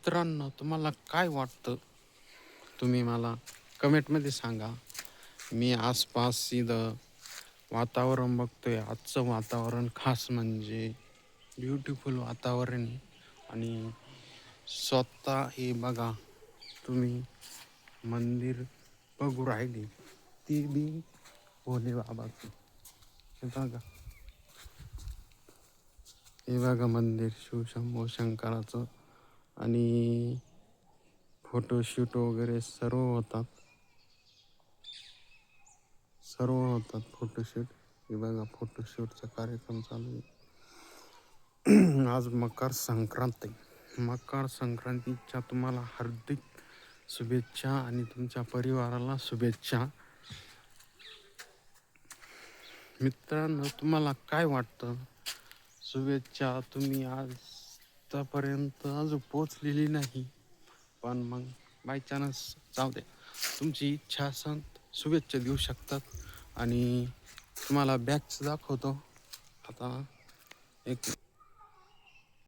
मित्रांनो, तुम्हाला काय वाटतं? तुम्ही मला कमेंटमध्ये सांगा. मी आसपास इथं वातावरण बघतोय. आजचं वातावरण खास म्हणजे ब्युटिफुल वातावरण आहे. आणि स्वतः हे बघा, तुम्ही मंदिर बघू राहिले, ती बी भोले बाबाचं. हे बघा, हे बघा मंदिर शिवशंभो शंकराचं. आणि फोटोशूट वगैरे सर्व होतात फोटोशूट. हे बघा, फोटोशूटचा कार्यक्रम चालू आहे. आज मकर संक्रांत आहे. मकर संक्रांतीच्या तुम्हाला हार्दिक शुभेच्छा आणि तुमच्या परिवाराला शुभेच्छा. मित्रांनो, तुम्हाला काय वाटतं? शुभेच्छा. तुम्ही आजपर्यंत अजून पोचलेली नाही, पण मग बाय चान्स जाऊ द्या, तुमची इच्छा असेल शुभेच्छा देऊ शकतात. आणि तुम्हाला बॅगच दाखवतो आता. एक